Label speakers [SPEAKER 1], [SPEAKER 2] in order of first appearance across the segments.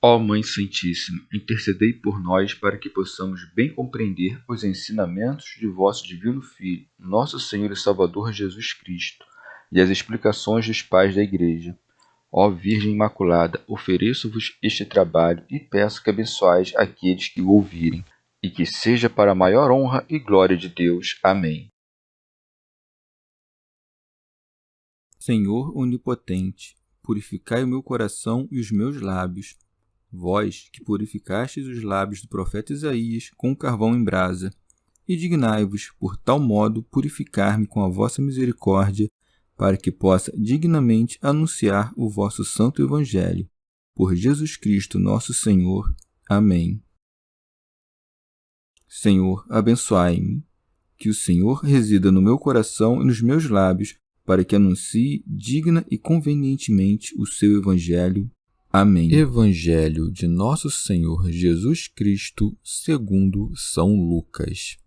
[SPEAKER 1] Ó Mãe Santíssima, intercedei por nós para que possamos bem compreender os ensinamentos de vosso Divino Filho, nosso Senhor e Salvador Jesus Cristo, e as explicações dos pais da Igreja. Ó Virgem Imaculada, ofereço-vos este trabalho e peço que abençoais aqueles que o ouvirem, e que seja para a maior honra e glória de Deus. Amém.
[SPEAKER 2] Senhor onipotente, purificai o meu coração e os meus lábios. Vós, que purificastes os lábios do profeta Isaías com carvão em brasa, e dignai-vos, por tal modo, purificar-me com a vossa misericórdia, para que possa dignamente anunciar o vosso santo Evangelho. Por Jesus Cristo nosso Senhor. Amém. Senhor, abençoai-me. Que o Senhor resida no meu coração e nos meus lábios, para que anuncie digna e convenientemente o seu Evangelho. Amém. Evangelho de Nosso Senhor Jesus Cristo, segundo São Lucas.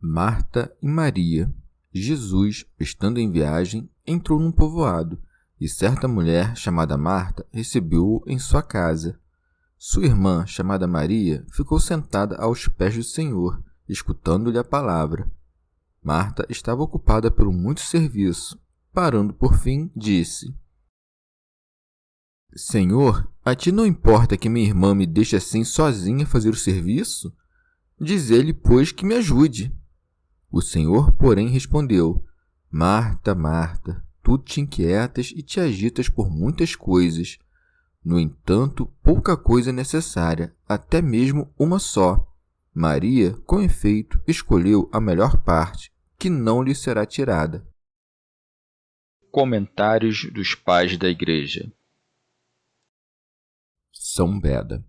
[SPEAKER 2] Marta e Maria. Jesus, estando em viagem, entrou num povoado, e certa mulher, chamada Marta, recebeu-o em sua casa. Sua irmã, chamada Maria, ficou sentada aos pés do Senhor, escutando-lhe a palavra. Marta estava ocupada pelo muito serviço. Parando por fim, disse: Senhor, a ti não importa que minha irmã me deixe assim sozinha fazer o serviço? Diz-lhe, pois, que me ajude. O Senhor, porém, respondeu: Marta, Marta, tu te inquietas e te agitas por muitas coisas. No entanto, pouca coisa é necessária, até mesmo uma só. Maria, com efeito, escolheu a melhor parte, que não lhe será tirada.
[SPEAKER 1] Comentários dos Pais da Igreja.
[SPEAKER 2] São Beda.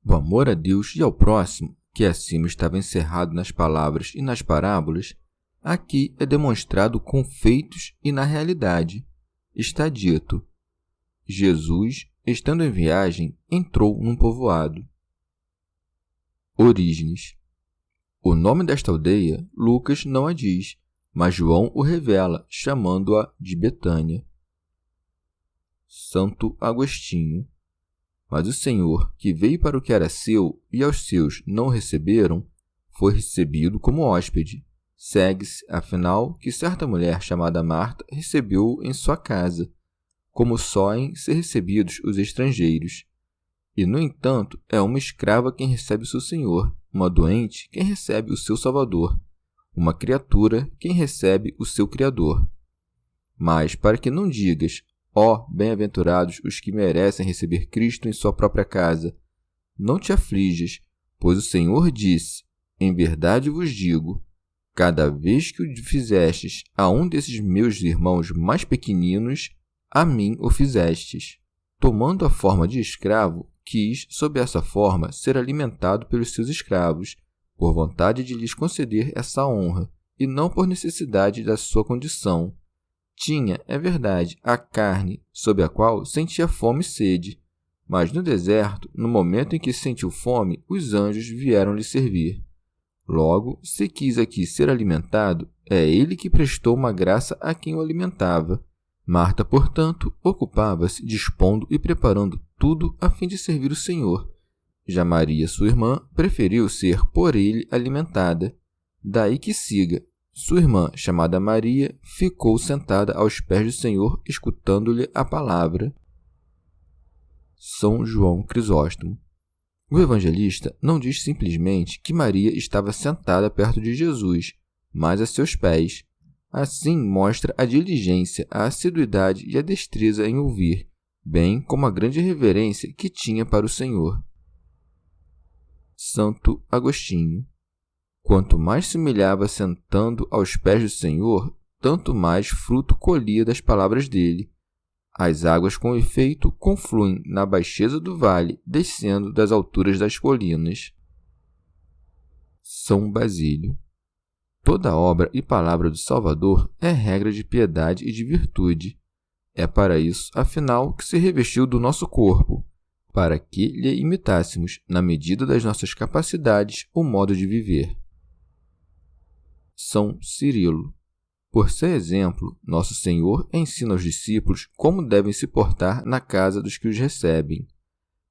[SPEAKER 2] O amor a Deus e ao próximo, que acima estava encerrado nas palavras e nas parábolas, aqui é demonstrado com feitos e na realidade. Está dito: Jesus, estando em viagem, entrou num povoado. Orígenes. O nome desta aldeia, Lucas não a diz, mas João o revela, chamando-a de Betânia. Santo Agostinho. Mas o Senhor, que veio para o que era seu, e aos seus não o receberam, foi recebido como hóspede. Segue-se, afinal, que certa mulher chamada Marta recebeu-o em sua casa, como soem ser recebidos os estrangeiros. E, no entanto, é uma escrava quem recebe o seu Senhor, uma doente quem recebe o seu Salvador, uma criatura quem recebe o seu Criador. Mas, para que não digas: ó, bem-aventurados os que merecem receber Cristo em sua própria casa, não te aflijas, pois o Senhor disse: em verdade vos digo, cada vez que o fizestes a um desses meus irmãos mais pequeninos, a mim o fizestes. Tomando a forma de escravo, quis, sob essa forma, ser alimentado pelos seus escravos, por vontade de lhes conceder essa honra, e não por necessidade da sua condição. Tinha, é verdade, a carne, sob a qual sentia fome e sede, mas no deserto, no momento em que sentiu fome, os anjos vieram lhe servir. Logo, se quis aqui ser alimentado, é ele que prestou uma graça a quem o alimentava. Marta, portanto, ocupava-se dispondo e preparando tudo a fim de servir o Senhor. Já Maria, sua irmã, preferiu ser por ele alimentada. Daí que siga: sua irmã, chamada Maria, ficou sentada aos pés do Senhor, escutando-lhe a palavra. São João Crisóstomo. O evangelista não diz simplesmente que Maria estava sentada perto de Jesus, mas a seus pés. Assim mostra a diligência, a assiduidade e a destreza em ouvir, bem como a grande reverência que tinha para o Senhor. Santo Agostinho. Quanto mais se humilhava sentando aos pés do Senhor, tanto mais fruto colhia das palavras dele. As águas, com efeito, confluem na baixeza do vale, descendo das alturas das colinas. São Basílio. Toda obra e palavra do Salvador é regra de piedade e de virtude. É para isso, afinal, que se revestiu do nosso corpo, para que lhe imitássemos, na medida das nossas capacidades, o modo de viver. São Cirilo. Por ser exemplo, Nosso Senhor ensina aos discípulos como devem se portar na casa dos que os recebem.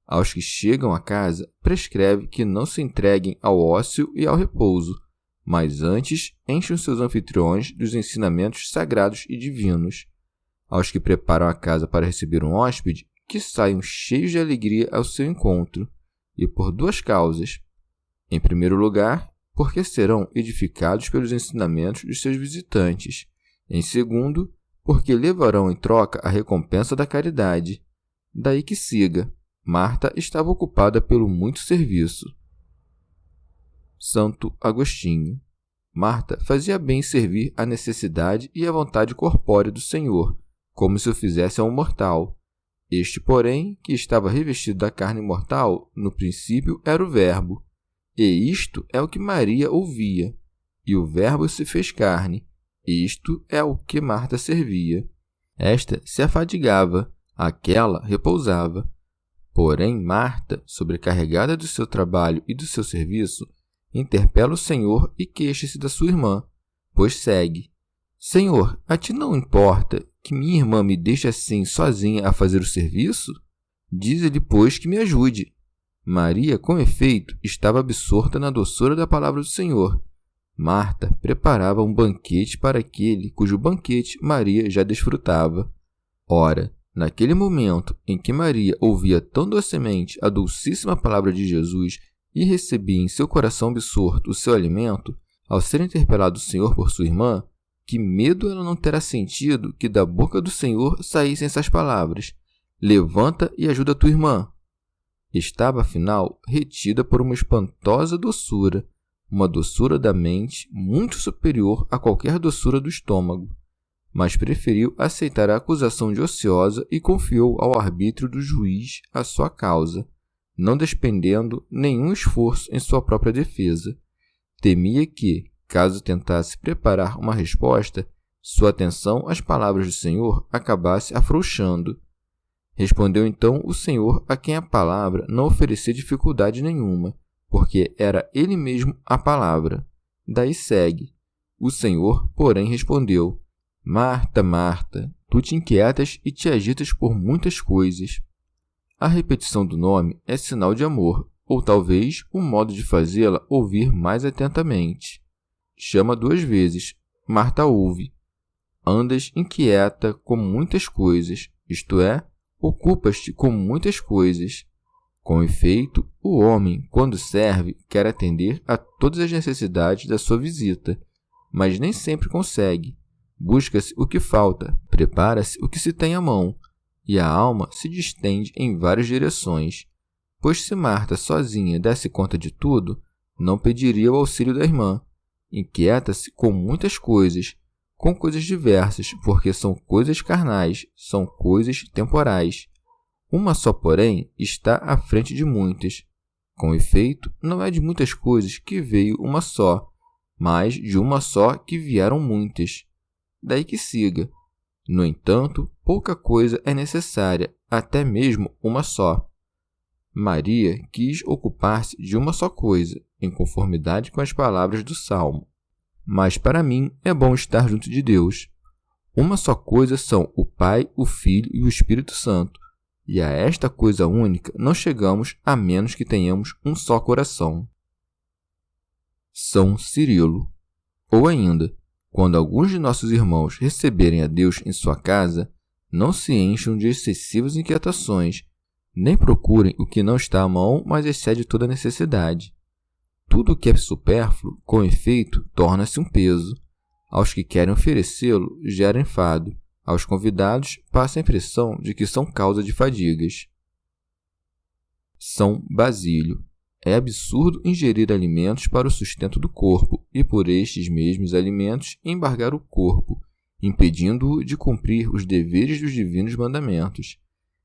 [SPEAKER 2] Aos que chegam à casa, prescreve que não se entreguem ao ócio e ao repouso, mas antes enchem seus anfitriões dos ensinamentos sagrados e divinos. Aos que preparam a casa para receber um hóspede, que saiam cheios de alegria ao seu encontro, e por 2 causas. Em primeiro lugar, porque serão edificados pelos ensinamentos dos seus visitantes. Em segundo, porque levarão em troca a recompensa da caridade. Daí que siga, Marta estava ocupada pelo muito serviço. Santo Agostinho. Marta fazia bem servir a necessidade e a vontade corpórea do Senhor, como se o fizesse a um mortal. Este, porém, que estava revestido da carne mortal, no princípio era o Verbo. E isto é o que Maria ouvia. E o Verbo se fez carne. Isto é o que Marta servia. Esta se afadigava, aquela repousava. Porém, Marta, sobrecarregada do seu trabalho e do seu serviço, interpela o Senhor e queixa-se da sua irmã, pois segue: Senhor, a ti não importa que minha irmã me deixe assim sozinha a fazer o serviço? Dize-lhe, pois, que me ajude. Maria, com efeito, estava absorta na doçura da palavra do Senhor. Marta preparava um banquete para aquele cujo banquete Maria já desfrutava. Ora, naquele momento em que Maria ouvia tão docemente a dulcíssima palavra de Jesus e recebia em seu coração absorto o seu alimento, ao ser interpelado o Senhor por sua irmã, que medo ela não terá sentido que da boca do Senhor saíssem essas palavras: levanta e ajuda tua irmã. Estava, afinal, retida por uma espantosa doçura, uma doçura da mente muito superior a qualquer doçura do estômago, mas preferiu aceitar a acusação de ociosa e confiou ao arbítrio do juiz a sua causa, não despendendo nenhum esforço em sua própria defesa. Temia que, caso tentasse preparar uma resposta, sua atenção às palavras do Senhor acabasse afrouxando. Respondeu então o Senhor, a quem a palavra não oferecia dificuldade nenhuma, porque era ele mesmo a palavra. Daí segue: o Senhor, porém, respondeu: Marta, Marta, tu te inquietas e te agitas por muitas coisas. A repetição do nome é sinal de amor, ou talvez um modo de fazê-la ouvir mais atentamente. Chama 2 vezes. Marta ouve. Andas inquieta com muitas coisas, isto é, ocupas-te com muitas coisas. Com efeito, o homem, quando serve, quer atender a todas as necessidades da sua visita, mas nem sempre consegue. Busca-se o que falta, prepara-se o que se tem à mão, e a alma se distende em várias direções, pois se Marta sozinha desse conta de tudo, não pediria o auxílio da irmã. Inquieta-se com muitas coisas, com coisas diversas, porque são coisas carnais, são coisas temporais. Uma só, porém, está à frente de muitas. Com efeito, não é de muitas coisas que veio uma só, mas de uma só que vieram muitas. Daí que siga. No entanto, pouca coisa é necessária, até mesmo uma só. Maria quis ocupar-se de uma só coisa, em conformidade com as palavras do Salmo. Mas para mim é bom estar junto de Deus. Uma só coisa são o Pai, o Filho e o Espírito Santo, e a esta coisa única não chegamos a menos que tenhamos um só coração. São Cirilo. Ou ainda, quando alguns de nossos irmãos receberem a Deus em sua casa, não se encham de excessivas inquietações, nem procurem o que não está à mão, mas excede toda necessidade. Tudo o que é supérfluo, com efeito, torna-se um peso. Aos que querem oferecê-lo, gera enfado. Aos convidados, passa a impressão de que são causa de fadigas. São Basílio. É absurdo ingerir alimentos para o sustento do corpo e, por estes mesmos alimentos, embargar o corpo, impedindo-o de cumprir os deveres dos divinos mandamentos.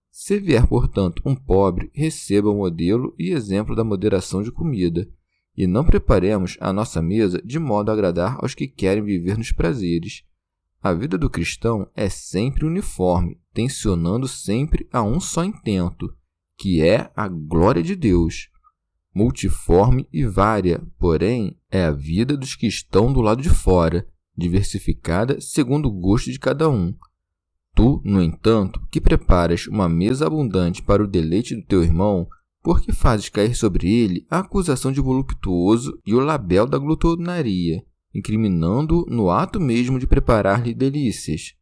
[SPEAKER 2] Se vier, portanto, um pobre, receba o modelo e exemplo da moderação de comida, e não preparemos a nossa mesa de modo a agradar aos que querem viver nos prazeres. A vida do cristão é sempre uniforme, tensionando sempre a um só intento, que é a glória de Deus. Multiforme e vária, porém, é a vida dos que estão do lado de fora, diversificada segundo o gosto de cada um. Tu, no entanto, que preparas uma mesa abundante para o deleite do teu irmão, Por que fazes cair sobre ele a acusação de voluptuoso e o labéu da glutonaria, incriminando-o no ato mesmo de preparar-lhe delícias?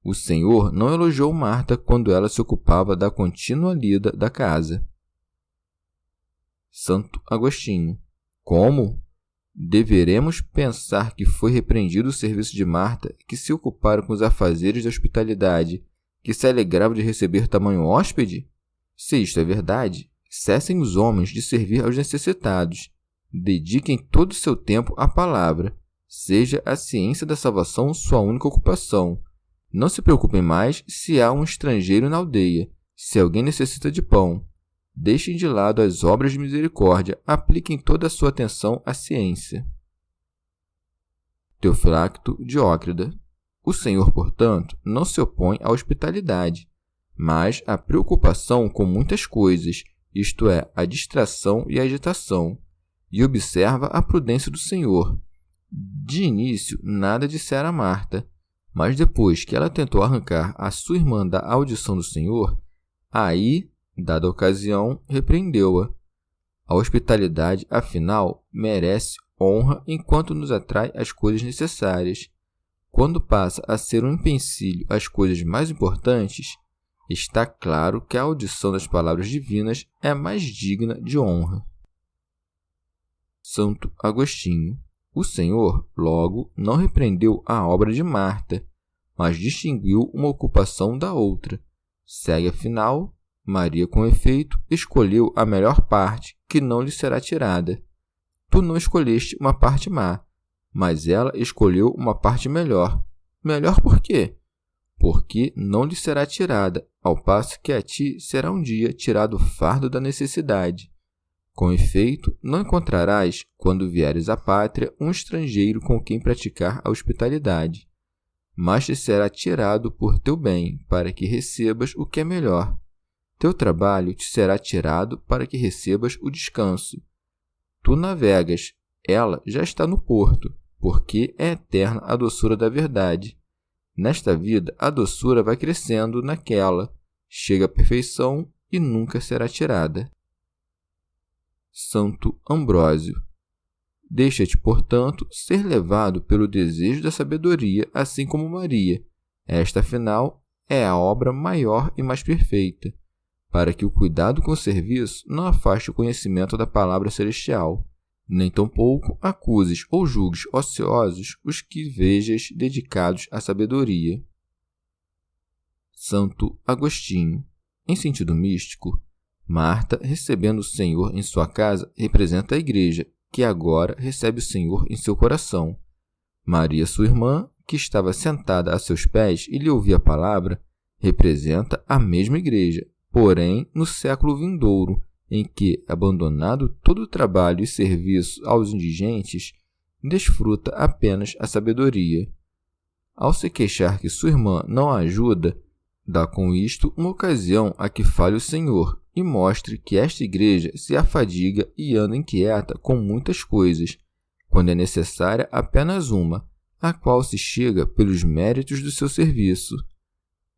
[SPEAKER 2] O Senhor não elogiou Marta quando ela se ocupava da contínua lida da casa. Santo Agostinho. Como? Deveremos pensar que foi repreendido o serviço de Marta, que se ocupara com os afazeres da hospitalidade, que se alegrava de receber tamanho hóspede? Se isto é verdade, cessem os homens de servir aos necessitados. Dediquem todo o seu tempo à palavra. Seja a ciência da salvação sua única ocupação. Não se preocupem mais se há um estrangeiro na aldeia, se alguém necessita de pão. Deixem de lado as obras de misericórdia, apliquem toda a sua atenção à ciência. Teofilacto Diócrida. O Senhor, portanto, não se opõe à hospitalidade, mas à preocupação com muitas coisas, isto é, à distração e à agitação, e observa a prudência do Senhor. De início, nada dissera a Marta, mas depois que ela tentou arrancar a sua irmã da audição do Senhor, aí, dada a ocasião, repreendeu-a. A hospitalidade, afinal, merece honra enquanto nos atrai às coisas necessárias. Quando passa a ser um empecilho às coisas mais importantes, está claro que a audição das palavras divinas é mais digna de honra. Santo Agostinho. O Senhor, logo, não repreendeu a obra de Marta, mas distinguiu uma ocupação da outra. Segue, afinal, Maria, com efeito, escolheu a melhor parte, que não lhe será tirada. Tu não escolheste uma parte má, mas ela escolheu uma parte melhor. Melhor por quê? Porque não lhe será tirada, ao passo que a ti será um dia tirado o fardo da necessidade. Com efeito, não encontrarás, quando vieres à pátria, um estrangeiro com quem praticar a hospitalidade, mas te será tirado por teu bem, para que recebas o que é melhor. Teu trabalho te será tirado para que recebas o descanso. Tu navegas, ela já está no porto, porque é eterna a doçura da verdade. Nesta vida, a doçura vai crescendo naquela, chega à perfeição e nunca será tirada. Santo Ambrósio. Deixa-te, portanto, ser levado pelo desejo da sabedoria, assim como Maria. Esta, afinal, é a obra maior e mais perfeita, para que o cuidado com o serviço não afaste o conhecimento da palavra celestial, nem tampouco acuses ou julgues ociosos os que vejas dedicados à sabedoria. Santo Agostinho. Em sentido místico, Marta, recebendo o Senhor em sua casa, representa a Igreja, que agora recebe o Senhor em seu coração. Maria, sua irmã, que estava sentada a seus pés e lhe ouvia a palavra, representa a mesma Igreja, porém no século vindouro, em que, abandonado todo o trabalho e serviço aos indigentes, desfruta apenas a sabedoria. Ao se queixar que sua irmã não a ajuda, dá com isto uma ocasião a que fale o Senhor e mostre que esta Igreja se afadiga e anda inquieta com muitas coisas, quando é necessária apenas uma, a qual se chega pelos méritos do seu serviço.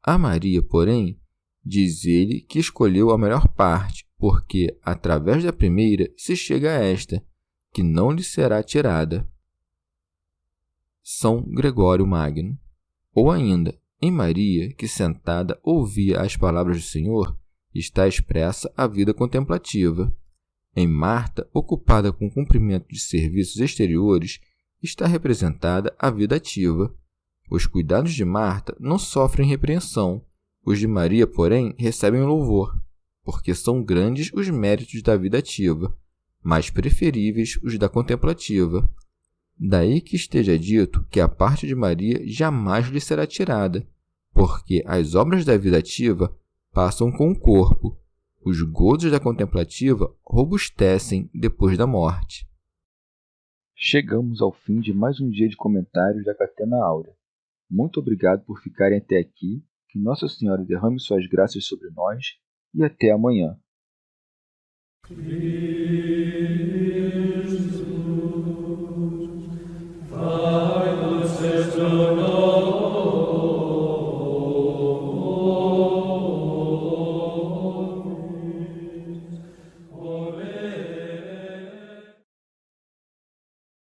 [SPEAKER 2] A Maria, porém, diz ele que escolheu a melhor parte, porque, através da primeira, se chega a esta, que não lhe será tirada. São Gregório Magno. Ou ainda, em Maria, que sentada ouvia as palavras do Senhor, está expressa a vida contemplativa. Em Marta, ocupada com o cumprimento de serviços exteriores, está representada a vida ativa. Os cuidados de Marta não sofrem repreensão, os de Maria, porém, recebem louvor, porque são grandes os méritos da vida ativa, mas preferíveis os da contemplativa. Daí que esteja dito que a parte de Maria jamais lhe será tirada, porque as obras da vida ativa passam com o corpo, os gozos da contemplativa robustecem depois da morte.
[SPEAKER 1] Chegamos ao fim de mais um dia de comentários da Catena Áurea. Muito obrigado por ficarem até aqui, que Nossa Senhora derrame suas graças sobre nós e até amanhã.